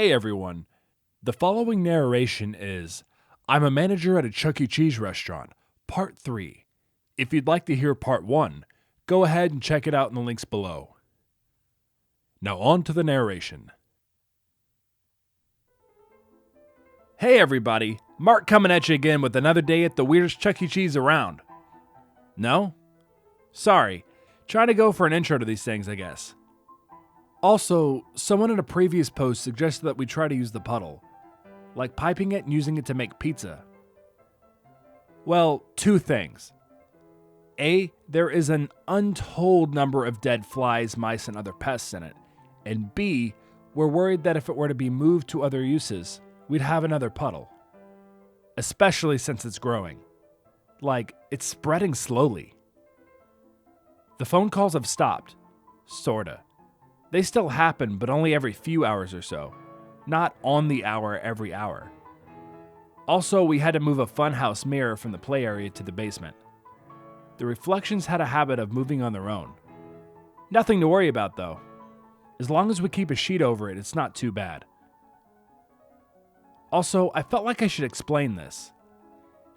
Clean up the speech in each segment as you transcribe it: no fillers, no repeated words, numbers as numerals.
Hey everyone, the following narration is I'm a manager at a Chuck E. Cheese restaurant, Part 3. If you'd like to hear Part 1, go ahead and check it out in the links below. Now on to the narration. Hey everybody, Mark coming at you again with another day at the weirdest Chuck E. Cheese around. No? Sorry, trying to go for an intro to these things, I guess. Also, someone in a previous post suggested that we try to use the puddle, like piping it and using it to make pizza. Well, two things. A, there is an untold number of dead flies, mice, and other pests in it. And B, we're worried that if it were to be moved to other uses, we'd have another puddle. Especially since it's growing. Like, it's spreading slowly. The phone calls have stopped. Sorta. They still happen, but only every few hours or so. Not on the hour every hour. Also, we had to move a funhouse mirror from the play area to the basement. The reflections had a habit of moving on their own. Nothing to worry about though. As long as we keep a sheet over it, it's not too bad. Also, I felt like I should explain this.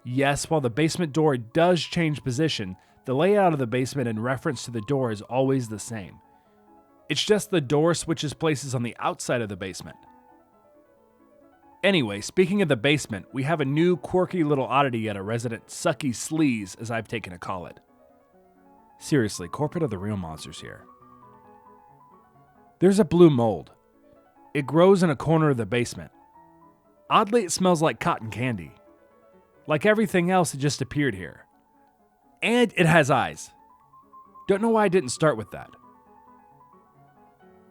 Yes, while the basement door does change position, the layout of the basement in reference to the door is always the same. It's just the door switches places on the outside of the basement. Anyway, speaking of the basement, we have a new quirky little oddity at a resident sucky sleaze, as I've taken to call it. Seriously, corporate are the real monsters here. There's a blue mold. It grows in a corner of the basement. Oddly, it smells like cotton candy. Like everything else, it just appeared here. And it has eyes. Don't know why I didn't start with that.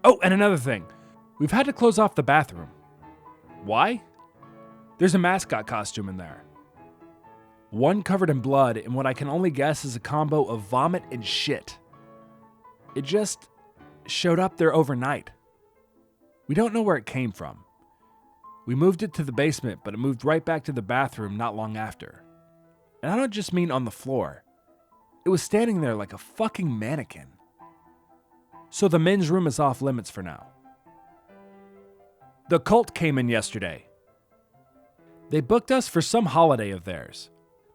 Oh, and another thing. We've had to close off the bathroom. Why? There's a mascot costume in there. One covered in blood and what I can only guess is a combo of vomit and shit. It just showed up there overnight. We don't know where it came from. We moved it to the basement, but it moved right back to the bathroom not long after. And I don't just mean on the floor. It was standing there like a fucking mannequin. So the men's room is off limits for now. The cult came in yesterday. They booked us for some holiday of theirs.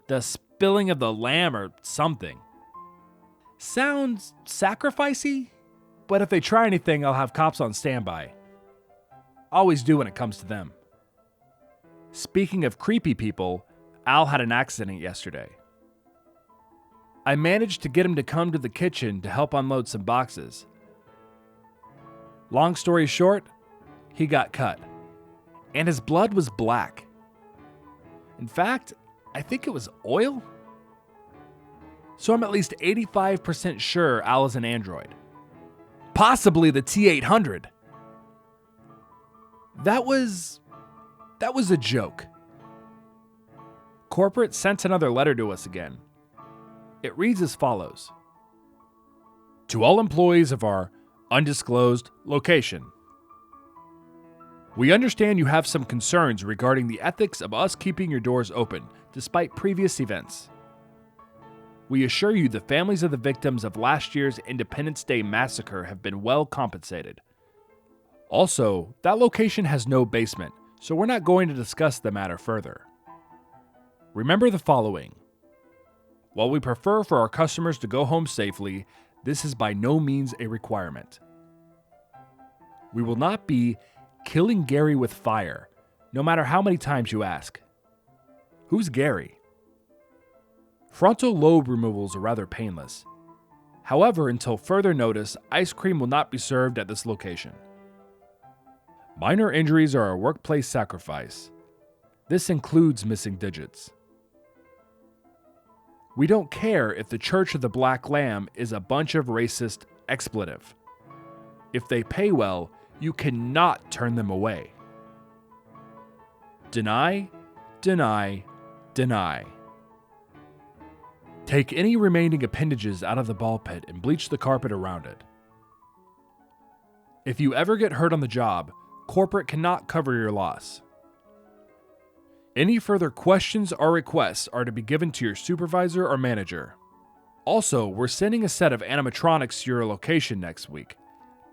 The spilling of the lamb or something. Sounds sacrificey, but if they try anything, I'll have cops on standby. Always do when it comes to them. Speaking of creepy people, Al had an accident yesterday. I managed to get him to come to the kitchen to help unload some boxes. Long story short, he got cut. And his blood was black. In fact, I think it was oil? So I'm at least 85% sure Al is an android. Possibly the T-800. That was a joke. Corporate sent another letter to us again. It reads as follows. To all employees of our undisclosed location. We understand you have some concerns regarding the ethics of us keeping your doors open, despite previous events. We assure you the families of the victims of last year's Independence Day massacre have been well compensated. Also, that location has no basement, so we're not going to discuss the matter further. Remember the following. While we prefer for our customers to go home safely, this is by no means a requirement. We will not be killing Gary with fire, no matter how many times you ask. Who's Gary? Frontal lobe removals are rather painless. However, until further notice, ice cream will not be served at this location. Minor injuries are a workplace sacrifice. This includes missing digits. We don't care if the Church of the Black Lamb is a bunch of racist expletive. If they pay well, you cannot turn them away. Deny, deny, deny. Take any remaining appendages out of the ball pit and bleach the carpet around it. If you ever get hurt on the job, corporate cannot cover your loss. Any further questions or requests are to be given to your supervisor or manager. Also, we're sending a set of animatronics to your location next week.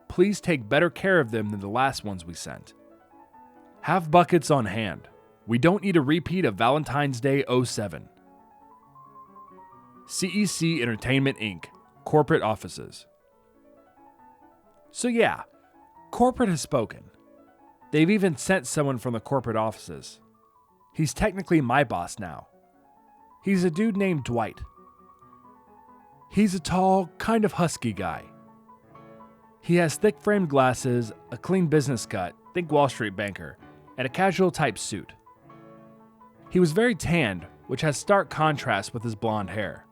Please take better care of them than the last ones we sent. Have buckets on hand. We don't need a repeat of Valentine's Day '07. CEC Entertainment Inc. Corporate Offices. So yeah, corporate has spoken. They've even sent someone from the corporate offices. He's technically my boss now. He's a dude named Dwight. He's a tall, kind of husky guy. He has thick-framed glasses, a clean business cut, think Wall Street banker, and a casual-type suit. He was very tanned, which has stark contrast with his blonde hair.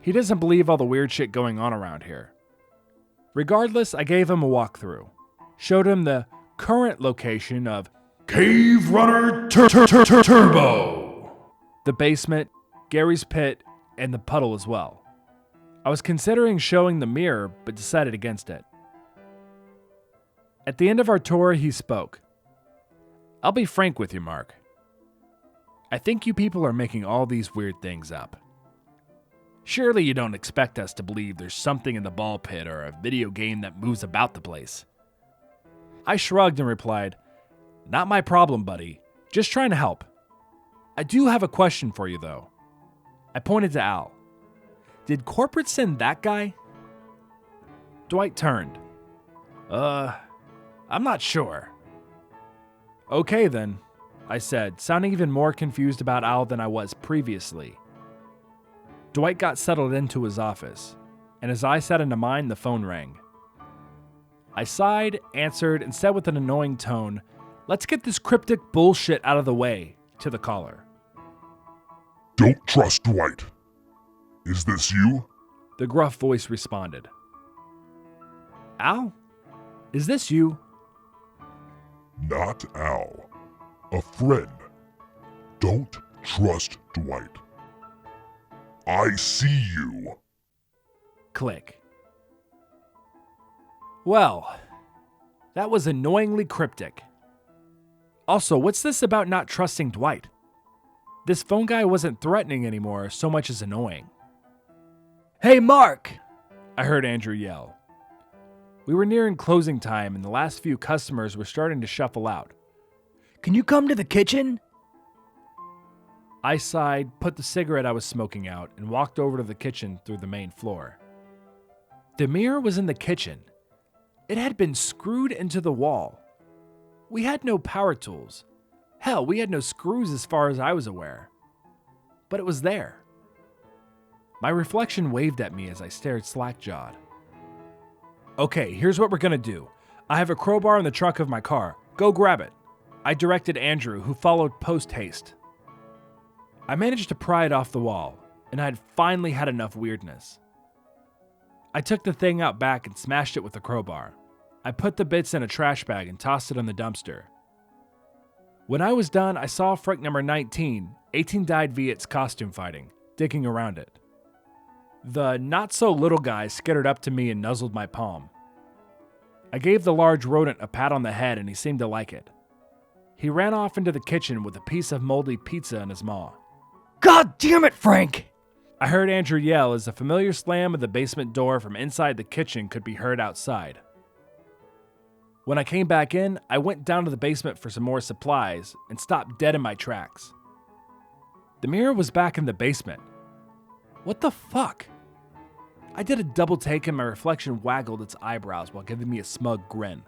He doesn't believe all the weird shit going on around here. Regardless, I gave him a walkthrough. Showed him the current location of Cave Runner Turbo, the basement, Gary's pit, and the puddle as well. I was considering showing the mirror, but decided against it. At the end of our tour, he spoke. I'll be frank with you, Mark. I think you people are making all these weird things up. Surely you don't expect us to believe there's something in the ball pit or a video game that moves about the place. I shrugged and replied, Not my problem, buddy. Just trying to help. I do have a question for you, though. I pointed to Al. Did corporate send that guy? Dwight turned. I'm not sure. Okay then, I said, sounding even more confused about Al than I was previously. Dwight got settled into his office, and as I sat into mine, the phone rang. I sighed, answered, and said with an annoying tone, Let's get this cryptic bullshit out of the way, to the caller. Don't trust Dwight. Is this you? The gruff voice responded. Al? Is this you? Not Al. A friend. Don't trust Dwight. I see you. Click. Well, that was annoyingly cryptic. Also, what's this about not trusting Dwight? This phone guy wasn't threatening anymore so much as annoying. Hey, Mark! I heard Andrew yell. We were nearing closing time and the last few customers were starting to shuffle out. Can you come to the kitchen? I sighed, put the cigarette I was smoking out, and walked over to the kitchen through the main floor. The mirror was in the kitchen. It had been screwed into the wall. We had no power tools. Hell, we had no screws as far as I was aware. But it was there. My reflection waved at me as I stared slack-jawed. Okay, here's what we're gonna do. I have a crowbar in the trunk of my car. Go grab it. I directed Andrew, who followed post-haste. I managed to pry it off the wall, and I had finally had enough weirdness. I took the thing out back and smashed it with a crowbar. I put the bits in a trash bag and tossed it in the dumpster. When I was done, I saw Frank number 19, 18 dyed Viets costume fighting, digging around it. The not-so-little guy skittered up to me and nuzzled my palm. I gave the large rodent a pat on the head and he seemed to like it. He ran off into the kitchen with a piece of moldy pizza in his maw. God damn it, Frank! I heard Andrew yell as the familiar slam of the basement door from inside the kitchen could be heard outside. When I came back in, I went down to the basement for some more supplies and stopped dead in my tracks. The mirror was back in the basement. What the fuck? I did a double take and my reflection waggled its eyebrows while giving me a smug grin.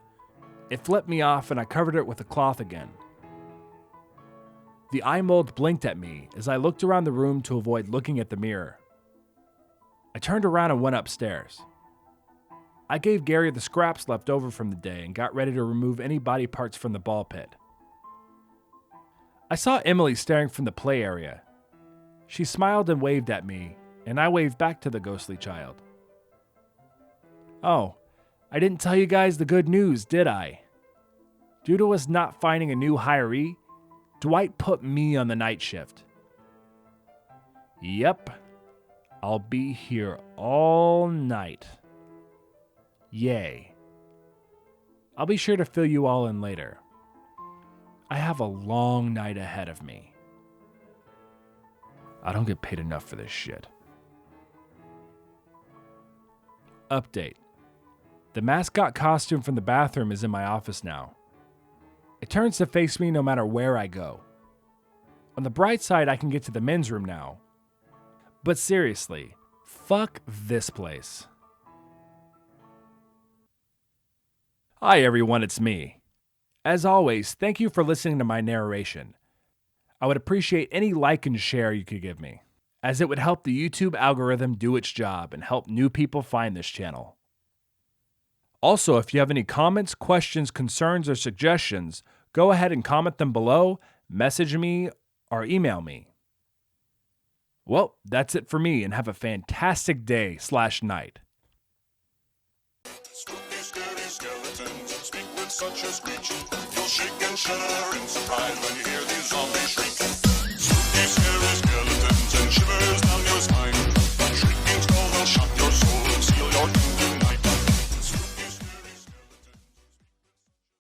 It flipped me off and I covered it with a cloth again. The eye mold blinked at me as I looked around the room to avoid looking at the mirror. I turned around and went upstairs. I gave Gary the scraps left over from the day and got ready to remove any body parts from the ball pit. I saw Emily staring from the play area. She smiled and waved at me, and I waved back to the ghostly child. Oh, I didn't tell you guys the good news, did I? Due to us not finding a new hiree, Dwight put me on the night shift. Yep, I'll be here all night. Yay. I'll be sure to fill you all in later. I have a long night ahead of me. I don't get paid enough for this shit. Update. The mascot costume from the bathroom is in my office now. It turns to face me no matter where I go. On the bright side, I can get to the men's room now. But seriously, fuck this place. Hi everyone, it's me. As always, thank you for listening to my narration. I would appreciate any like and share you could give me, as it would help the YouTube algorithm do its job and help new people find this channel. Also, if you have any comments, questions, concerns, or suggestions, go ahead and comment them below, message me, or email me. Well, that's it for me, and have a fantastic day/night. Spooky, scary skeletons speak with such a screech. You'll shake and shudder in surprise when you hear these zombies shriek. Spooky, scary skeletons and shivers down your